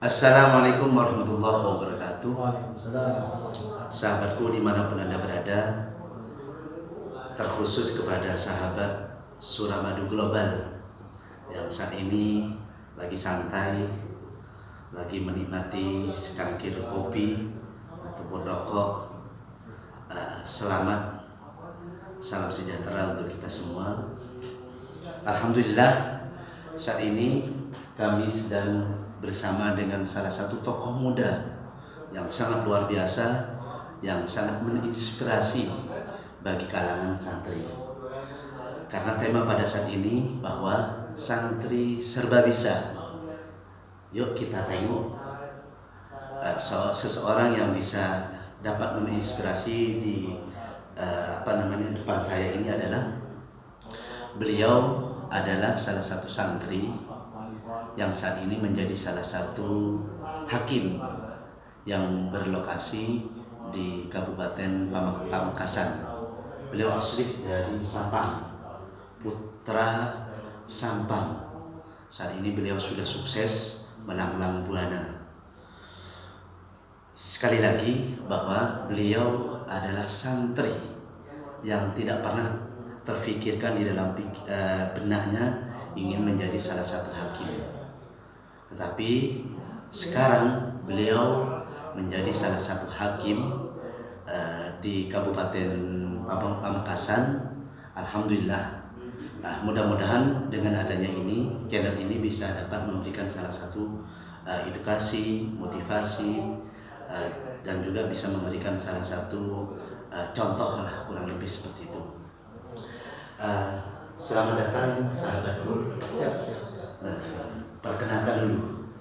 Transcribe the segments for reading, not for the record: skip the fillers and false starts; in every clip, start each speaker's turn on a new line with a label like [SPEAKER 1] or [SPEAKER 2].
[SPEAKER 1] Assalamualaikum warahmatullahi wabarakatuh.
[SPEAKER 2] Waalaikumsalam.
[SPEAKER 1] Sahabatku dimanapun Anda berada, terkhusus kepada sahabat Suramadu Global yang saat ini lagi santai, lagi menikmati secangkir kopi ataupun rokok. Selamat, salam sejahtera untuk kita semua. Alhamdulillah, saat ini kami sedang bersama dengan salah satu tokoh muda yang sangat luar biasa, yang sangat menginspirasi bagi kalangan santri. Karena tema pada saat ini bahwa santri serba bisa. Yuk kita tengok seseorang yang bisa dapat menginspirasi di depan saya ini adalah beliau adalah salah satu santri yang saat ini menjadi salah satu hakim yang berlokasi di Kabupaten Pamekasan. Beliau asli dari Sampang, putra Sampang. Saat ini beliau sudah sukses melanglang buana. Sekali lagi bahwa beliau adalah santri yang tidak pernah terfikirkan di dalam benaknya ingin menjadi salah satu hakim. Tetapi sekarang beliau menjadi salah satu hakim di Kabupaten Pamekasan. Alhamdulillah. Mudah-mudahan dengan adanya ini, channel ini bisa dapat memberikan salah satu edukasi, motivasi, dan juga bisa memberikan salah satu contoh lah, kurang lebih seperti itu. Selamat datang sahabatku.
[SPEAKER 2] Siap.
[SPEAKER 1] Perkenalkan dulu.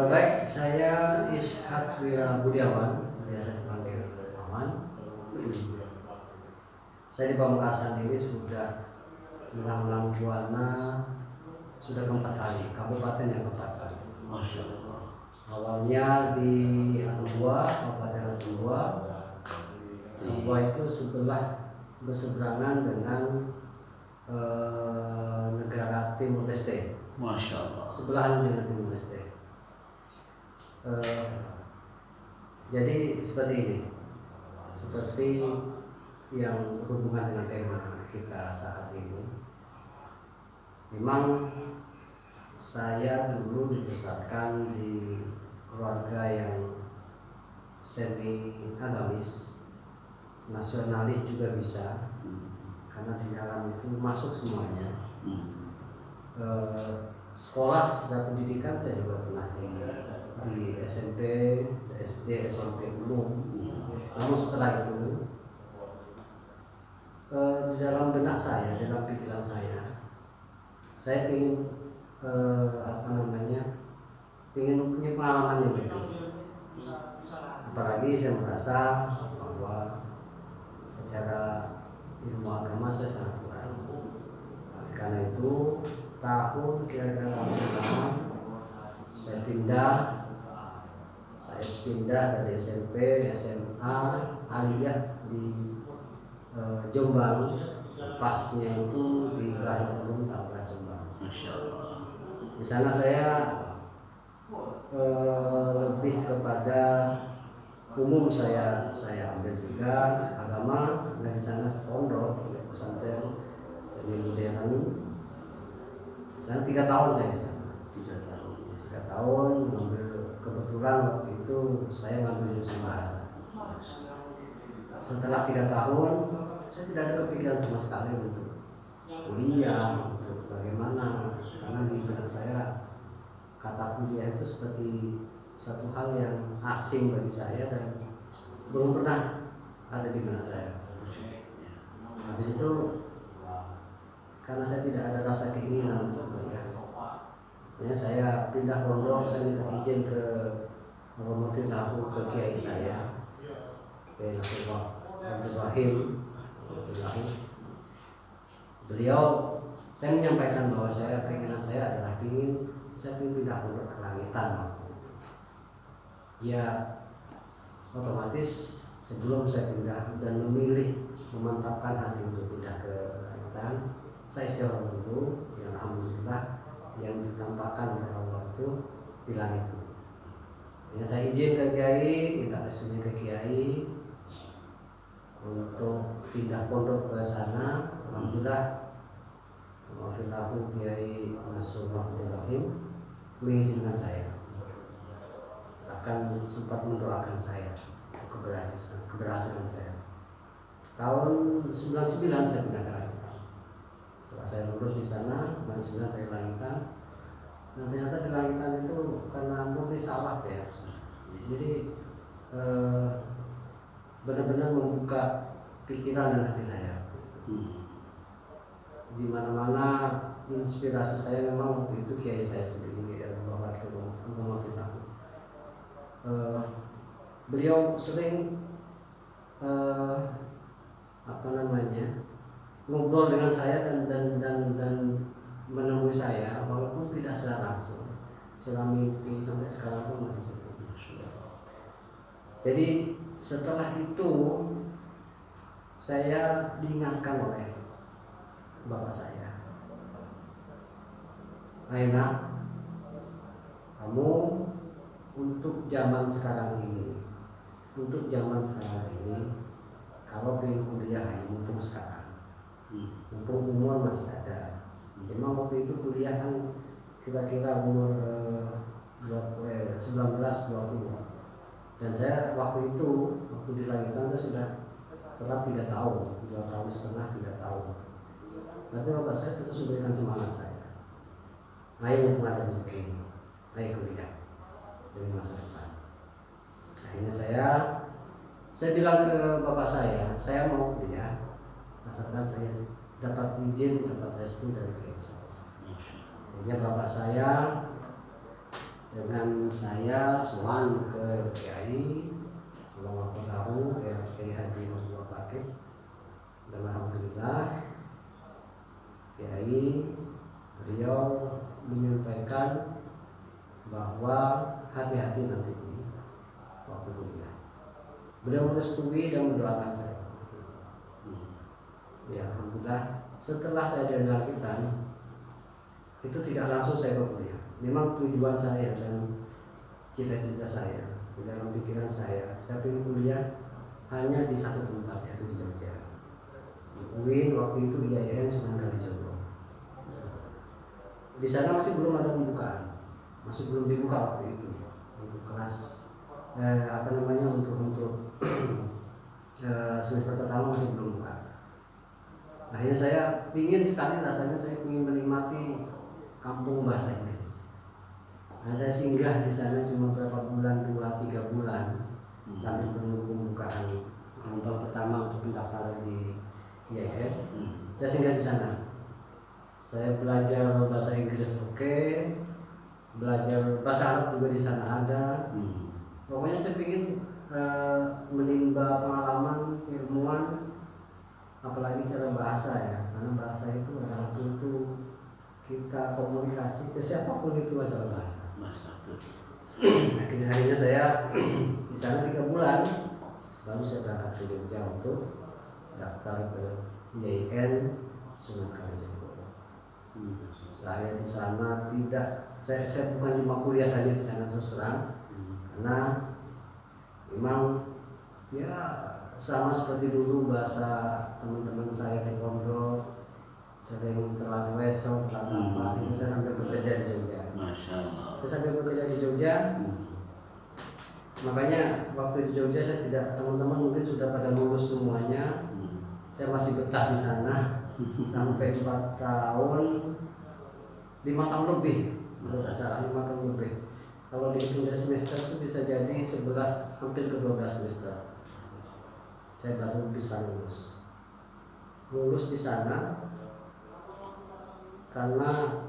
[SPEAKER 2] Baik, saya Ishak Wira Budiawan, biasa dipanggil Aman. Saya di Pamekasan ini sudah melanglang buana sudah keempat kali, kabupaten yang keempat kali.
[SPEAKER 1] Masya Allah.
[SPEAKER 2] Awalnya di Atambua, Kabupaten Atambua. Atambua itu sebelah berseberangan dengan negara Timur Leste.
[SPEAKER 1] Masya Allah.
[SPEAKER 2] Sebelahan dengan Timur Leste. Jadi seperti ini, seperti yang berhubungan dengan tema kita saat ini. Memang saya dulu dibesarkan di keluarga yang semi agamis, nasionalis juga bisa, karena di dalam itu masuk semuanya. Sekolah secara pendidikan saya juga pernah di SMP, SD, SMP umum. Namun setelah itu di dalam benak saya, dalam pikiran saya ingin ingin punya pengalaman yang lebih. Apalagi saya merasa bahwa secara ilmu agama saya sangat kurang. Karena itu kira-kira tahun 96 saya pindah dari SMP, SMA, aliyah di Jombang. Pasnya itu di Ibrahim Ulum Tabras Jombang.
[SPEAKER 1] Masya Allah.
[SPEAKER 2] Di sana saya lebih kepada umum saya ambil juga agama. Nah di sana pondok, pesantren seni modern. Saya 3 tahun saya di sana. 3 tahun ngambil, kebetulan waktu itu saya ngambil jurusan bahasa. Setelah 3 tahun saya tidak ada kepikiran sama sekali untuk kuliah, untuk bagaimana, karena di benak saya kata kuliah itu seperti suatu hal yang asing bagi saya dan belum pernah ada di benak saya. Habis itu karena saya tidak ada rasa keinginan untuk kuliah, saya pindah pondok. Saya minta izin ke Muhammadillahu, ke kiai saya, ke Ibrahim. Beliau, saya menyampaikan bahwa keinginan saya adalah saya ingin pindah pondok ke Langitan waktu itu. Ya otomatis sebelum saya pindah dan memilih memantapkan hati untuk pindah ke Langitan, saya istighfar dulu. Yang alhamdulillah yang ditampakkan oleh Allah itu di langit. Ya, saya izin ke Kiai, minta restunya ke Kiai untuk pindah pondok ke sana. Alhamdulillah, wafillahu Kiai Nasrul Rahim mengizinkan saya, akan sempat mendoakan saya keberhasilan saya. Tahun 99 saya pindah ke Langitan. Setelah saya lulus di sana, 99 saya ke Langitan. Nah, ternyata di Langitan itu karena murni salaf ya, jadi benar-benar membuka pikiran dan hati saya. Di mana-mana inspirasi saya memang waktu itu Kiai saya sendiri, ya Bapak Ketua kita. Beliau sering ngobrol dengan saya dan menemui saya walaupun tidak secara langsung, secara mimpi, sampai sekarang pun masih seperti itu. Jadi setelah itu saya diingatkan oleh bapak saya, Aina, kamu untuk zaman sekarang ini, kalau pengen kuliah mumpung sekarang, mumpung umur masih ada. Memang waktu itu kuliah kan kira-kira umur 19-20, dan saya waktu itu di Langitan saya sudah telat 3 tahun, 2 tahun setengah, 3 tahun. Tapi bapak saya terus memberikan semangat saya, ayo mumpung ada rezeki, ayo kuliah demi masa depan. Akhirnya saya bilang ke bapak saya mau kuliah asalkan saya dapat izin, dapat restu dari Kiai saya. Akhirnya bapak saya dengan saya sowan ke Kiai, Allah tahu ya, Kiai Haji Abdul Fakih. Dan alhamdulillah Kiai beliau menyampaikan bahwa hati-hati nanti waktu kuliah. Beliau merestui dan mendoakan saya. Ya alhamdulillah, setelah saya dari Langitan itu tidak langsung saya kuliah. Memang tujuan saya dan cita-cita saya di dalam pikiran saya ingin kuliah hanya di satu tempat, yaitu di Jogja. UIN waktu itu di IAIN Sunan Kalijogo. Di sana masih belum ada pembukaan, masih belum dibuka waktu itu untuk kelas untuk semester pertama masih belum buka. Akhirnya saya ingin sekali, rasanya saya ingin menikmati kampung bahasa Inggris. Nah, saya singgah di sana cuma beberapa bulan, 2-3 bulan, sambil menunggu pembukaan gelombang pertama untuk pendaftaran di IAIN. Saya singgah di sana. Saya belajar bahasa Inggris belajar bahasa Arab juga di sana ada. Pokoknya saya ingin menimba pengalaman ilmuwan, apalagi secara bahasa ya, karena bahasa itu adalah pintu kita komunikasi ke siapapun, itu adalah bahasa. Akhirnya saya di sana 3 bulan, baru saya berangkat ke Jogja untuk daftar ke IAIN Sunan Kalijogo. Saya di sana saya bukan cuma kuliah saja di sana terus terang, karena memang ya sama seperti dulu bahasa teman-teman saya di pondok sering telat wesel, telat apa. Ini saya sampai bekerja di Jogja. Saya sampai bekerja di Jogja. Makanya waktu di Jogja saya tidak, teman-teman mungkin sudah pada lulus semuanya. Saya masih betah di sana sampai 4 tahun, 5 tahun lebih. Tidak salah, 5 tahun lebih. Kalau dihitung dari semester itu bisa jadi 11 hampir ke 12 semester. Saya baru bisa lulus di sana karena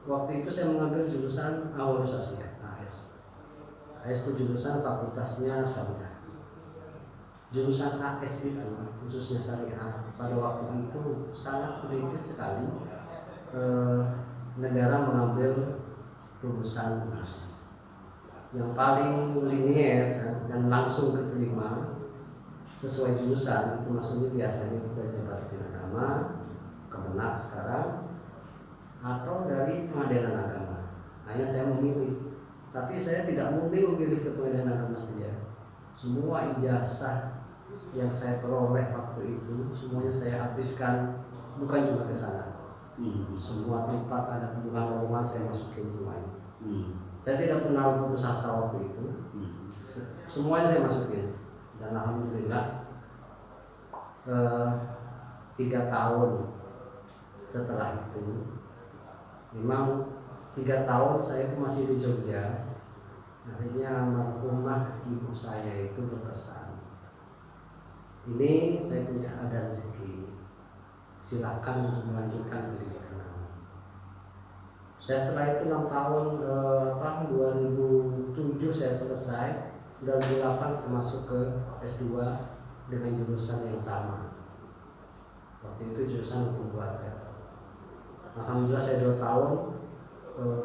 [SPEAKER 2] waktu itu saya mengambil jurusan Awalus Asia, AS. AS itu jurusan fakultasnya syariah. Jurusan AS itu khususnya syariah pada waktu itu sangat sedikit sekali negara mengambil lulusan AS. Yang paling linier dan langsung keterima sesuai jurusan itu maksudnya biasanya itu dari Departemen Agama, Kemenak sekarang, atau dari Pengadilan Agama. Hanya saya memilih Tapi saya tidak murni memilih ke pengadilan agama saja. Semua ijazah yang saya peroleh waktu itu semuanya saya habiskan, bukan cuma ke sana. Semua tempat ada hubungan lowongan saya masukin semuanya. Saya tidak pernah putus asa waktu itu. Semuanya saya masukin. Dan alhamdulillah 3 tahun setelah itu, memang 3 tahun saya itu masih di Jogja. Akhirnya almarhumah ibu saya itu berpesan, ini saya punya ada rezeki, silakan untuk melanjutkan pendidikan kamu. Saya setelah itu 6 tahun, 2007 saya selesai, 2008 saya masuk ke S2 dengan jurusan yang sama. Waktu itu jurusan hukum keluarga. Alhamdulillah saya 2 tahun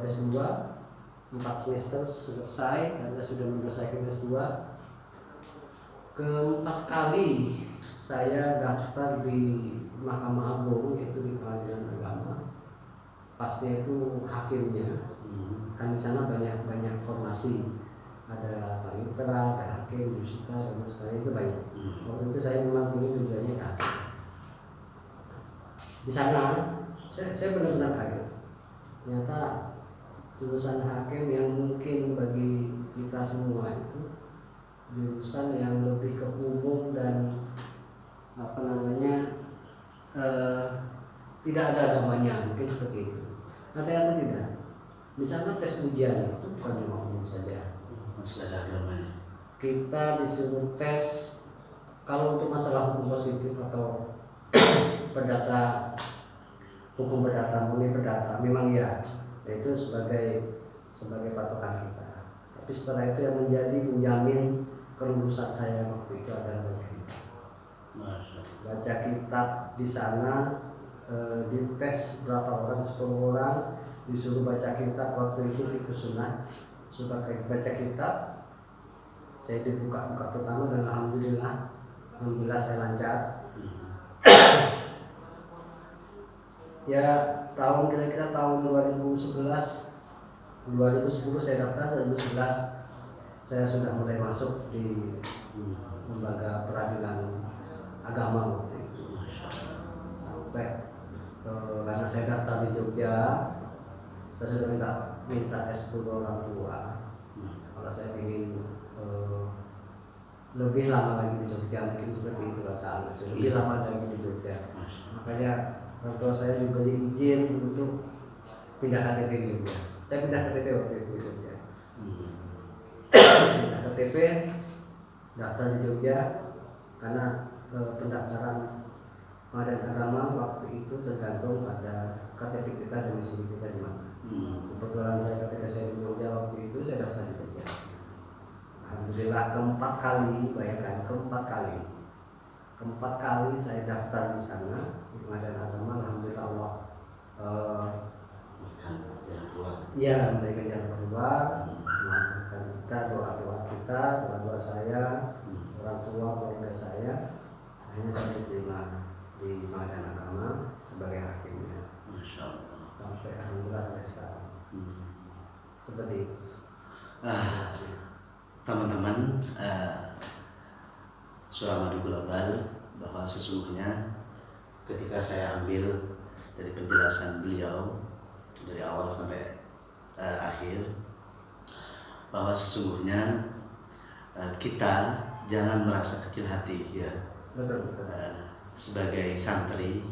[SPEAKER 2] S2, 4 semester selesai karena sudah menyelesaikan S2. Keempat kali saya daftar di Mahkamah Agung, yaitu di Pengadilan Agama. Pasnya itu hakimnya. Kan di sana banyak formasi. Ada panitera, ada hakim, judisial, dan sebagainya, itu banyak. Waktu itu saya memang ingin tujuannya ke hakim. Di sana saya benar-benar kaget. Ternyata jurusan hakim yang mungkin bagi kita semua itu jurusan yang lebih ke umum dan tidak ada agamanya, mungkin seperti itu. Nah, ternyata tidak. Di sana tes ujian itu bukan cuma umum saja.
[SPEAKER 1] Masih ada agamanya.
[SPEAKER 2] Kita disuruh tes kalau untuk masalah hukum positif atau perdata, hukum perdata, murni perdata, memang ya, itu sebagai patokan kita. Tapi setelah itu yang menjamin kelulusan saya waktu itu adalah baca kitab. Baca kitab di sana, dites berapa orang, 10 orang, disuruh baca kitab. Waktu itu fiqh sunnah, sudah baca kitab. Saya dibuka pertama dan alhamdulillah saya lancar. Ya kira-kira tahun 2010 saya daftar, 2011 saya sudah mulai masuk di lembaga peradilan agama waktu itu. Sampai karena saya daftar di Jogja, saya sudah minta S2 orang tua. Kalau saya ingin lebih lama lagi di Jogja, mungkin seperti itu rasanya, lebih lama lagi di Jogja. Makanya orang tua saya juga diizin untuk pindah KTP di Jogja. Saya pindah KTP waktu itu di Jogja. Pindah KTP, daftar di Jogja, karena pendaftaran pengadilan agama waktu itu tergantung pada KTP kita, domisili kita di mana. Kebetulan saya KTP saya di Jogja waktu itu, saya daftar di Jogja. Alhamdulillah keempat kali saya daftar di sana di pengadilan agama. Alhamdulillah Allah memberikan jalan keluar, mengamalkan kita, doa saya, orang tua, keluarga saya. Akhirnya saya diterima di pengadilan agama sebagai hakimnya. Sampai alhamdulillah sampai sekarang. Seperti itu.
[SPEAKER 1] Teman-teman, Suara Madu Global, bahwa sesungguhnya ketika saya ambil dari penjelasan beliau dari awal sampai akhir, bahwa sesungguhnya kita jangan merasa kecil hati ya.
[SPEAKER 2] Betul.
[SPEAKER 1] Sebagai santri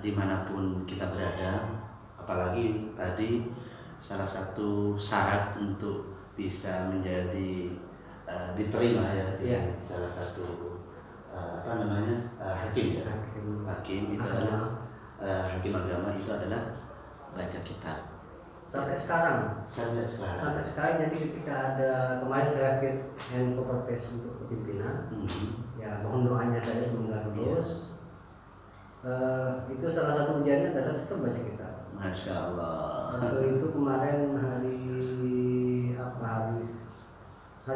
[SPEAKER 1] dimanapun kita berada, apalagi tadi salah satu syarat untuk bisa menjadi diterima ya di salah satu hakim ya. Hakim itu adalah hakim agama itu adalah baca kitab.
[SPEAKER 2] Sampai sekarang. Jadi ketika ada kemarin saya fit hand over test untuk kepimpinan, ya mohon doanya saja semoga lulus. Itu salah satu ujiannya adalah tetap baca kitab.
[SPEAKER 1] Masya Allah.
[SPEAKER 2] Waktu itu kemarin hari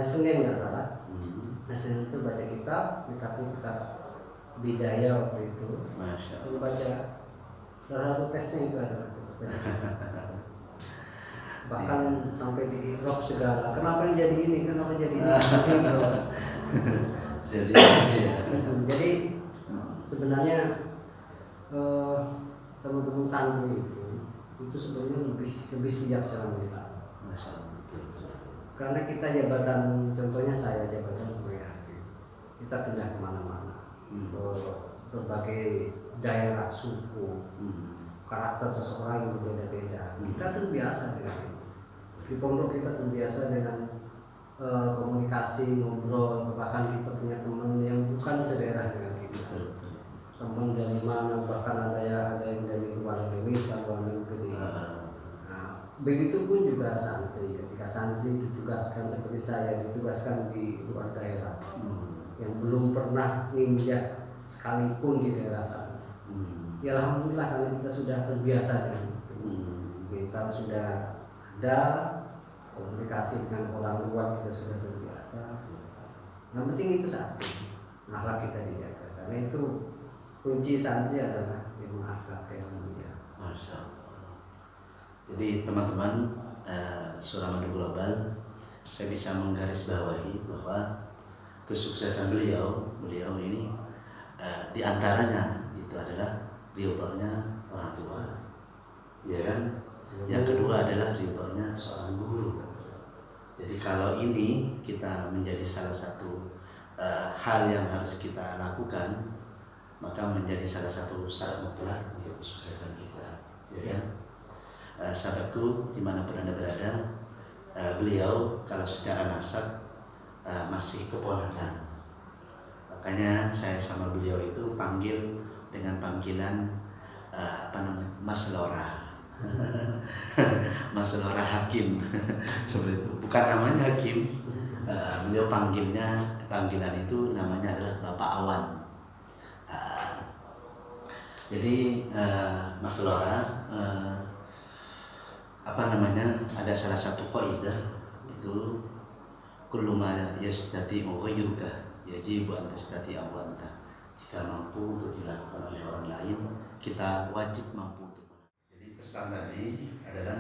[SPEAKER 2] Senin nggak salah. Hari Senin itu baca kitab Bidayah waktu itu.
[SPEAKER 1] Masya Allah.
[SPEAKER 2] Itu baca salah satu tesnya itu adalah bahkan sampai di Rob segala. Kenapa jadi ini? Kenapa jadi ini? Gitu.
[SPEAKER 1] Jadi ya.
[SPEAKER 2] Jadi sebenarnya teman-teman santri itu sebenarnya lebih siap sekarang kita.
[SPEAKER 1] Masya Allah, betul.
[SPEAKER 2] Karena kita jabatan, contohnya saya jabatan sebagai hakim, kita pindah kemana-mana, ke berbagai daerah, suku, karakter seseorang yang berbeda-beda. Kita terbiasa dengan itu. Di pondok kita terbiasa dengan komunikasi, ngobrol, bahkan kita punya teman yang bukan sedaerah dengan kita. Teman dari mana, bahkan ada yang dari luar Indonesia, luar negeri. Nah, begitu pun juga santri. Ketika santri ditugaskan seperti saya, ditugaskan di luar daerah, yang belum pernah nginjak sekalipun di daerah sana. Ya alhamdulillah karena kita sudah terbiasa dengan itu. Kita sudah ada komunikasi dengan orang luar, kita sudah terbiasa. Yang penting itu satu, akhlak kita dijaga. Karena itu kunci santri adalah ilmu akhlak yang mulia.
[SPEAKER 1] Masya Allah. Jadi teman-teman Suramadu Global, saya bisa menggarisbawahi bahwa kesuksesan beliau ini diantaranya itu adalah ridhonya orang tua, ya kan? Yang kedua adalah ridhonya seorang guru. Jadi kalau ini kita menjadi salah satu hal yang harus kita lakukan, maka menjadi salah satu syarat mutlak untuk kesuksesan kita, ya kan? Sahabatku dimanapun Anda berada, beliau kalau secara nasab masih keponakan, makanya saya sama beliau itu panggil dengan panggilan Mas Lora. Mas Lora Hakim. Seperti itu, bukan namanya Hakim, beliau panggilan itu namanya adalah Bapak Awan. Jadi Mas Lora ada salah satu kaidah itu kullu ma yastati'u ghayruka yajibu an tastati'u anta. Jika mampu untuk dilakukan oleh orang lain, kita wajib mampu untuk melakukan. Jadi pesan tadi adalah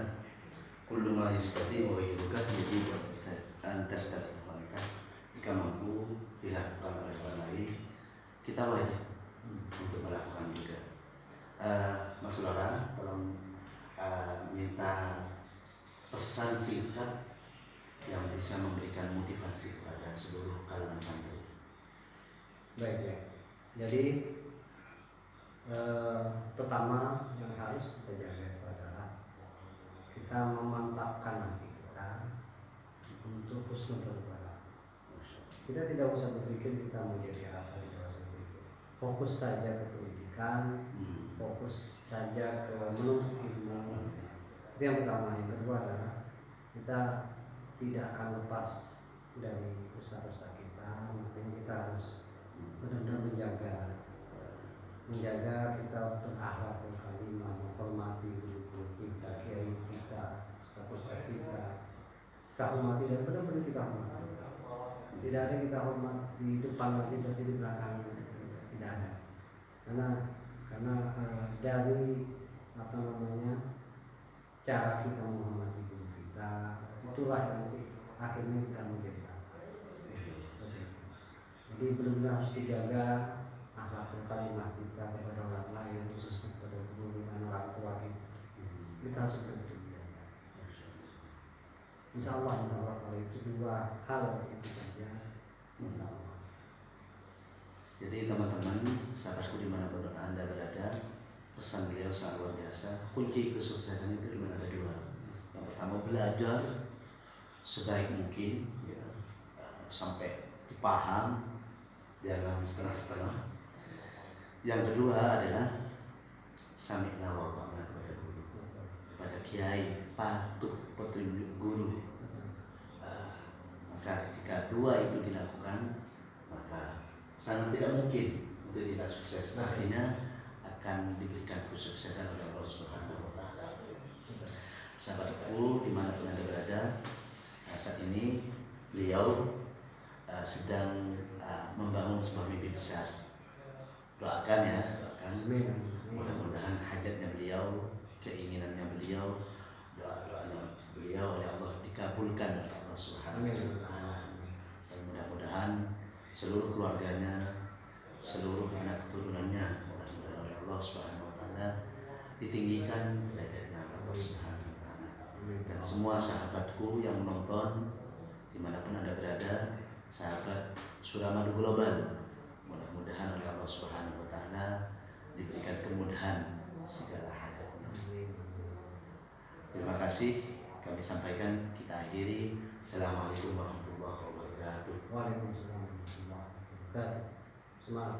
[SPEAKER 1] kullu ma yastati'u ghayruka yajibu an tastati'u anta. Jika mampu dilakukan oleh orang lain, kita wajib untuk melakukan juga. Mas Lora, tolong minta pesan singkat yang bisa memberikan motivasi kepada seluruh kalangan santri.
[SPEAKER 2] Baik ya. Jadi pertama yang harus kita jaga adalah kita memantapkan hati kita untuk husnul khuluq. Kita tidak usah berpikir kita menjadi apa, tidak usah berpikir. Fokus saja ke pendidikan, fokus saja ke menuntut ilmu. Itu yang pertama. Yang kedua adalah kita tidak akan lepas dari ustaz-ustaz kita. Makanya kita harus benar-benar menjaga kita berakhlak karimah, menghormati guru kita, kiai kita, ustaz-ustaz kita. Kita hormati dan benar-benar kita hormati. Tidak ada kita hormat di depan lagi tapi di belakang, tidak ada. Karena dari cara kita menghormati guru kita, itulah yang akhirnya kita menjadi apa. Jadi benar-benar harus dijaga akhlak karimah kita kepada orang lain, khususnya kepada guru dan orang tua kita. Kita harus benar-benar. Insya Allah kalau itu dua hal itu saja, insya Allah.
[SPEAKER 1] Jadi teman-teman, sahabatku dimanapun Anda berada, pesan beliau sangat luar biasa. Kunci kesuksesan itu dimana ada dua. Yang pertama, belajar sebaik mungkin, ya, sampai dipaham, jangan setengah-setengah. Yang kedua adalah sami'na wa ata'na kepada guru, kepada kiai, patuh petunjuk guru. Maka ketika dua itu dilakukan, maka sangat tidak mungkin untuk tidak sukses. Artinya akan diberikan kesuksesan oleh Allah Subhanahu wa Ta'ala. Sahabatku dimanapun Anda berada, saat ini beliau sedang membangun sebuah mimpi besar. Doakan ya, doakan. Mudah-mudahan hajatnya beliau, keinginannya beliau, doa-doanya beliau oleh Allah dikabulkan oleh Allah Subhanahu wa taala. Dan mudah-mudahan seluruh keluarganya, seluruh anak keturunannya mudah-mudahan oleh Allah Subhanahu wa taala ditinggikan derajatnya oleh Allah Subhanahu wa taala. Dan semua sahabatku yang menonton dimanapun Anda berada, sahabat Suramadu Global, mudah-mudahan oleh Allah Subhanahu wa taala diberikan kemudahan segala hajatnya. Terima kasih kami sampaikan, kita akhiri. Assalamualaikum warahmatullahi wabarakatuh.
[SPEAKER 2] Waalaikumsalam warahmatullahi wabarakatuh. Semangat.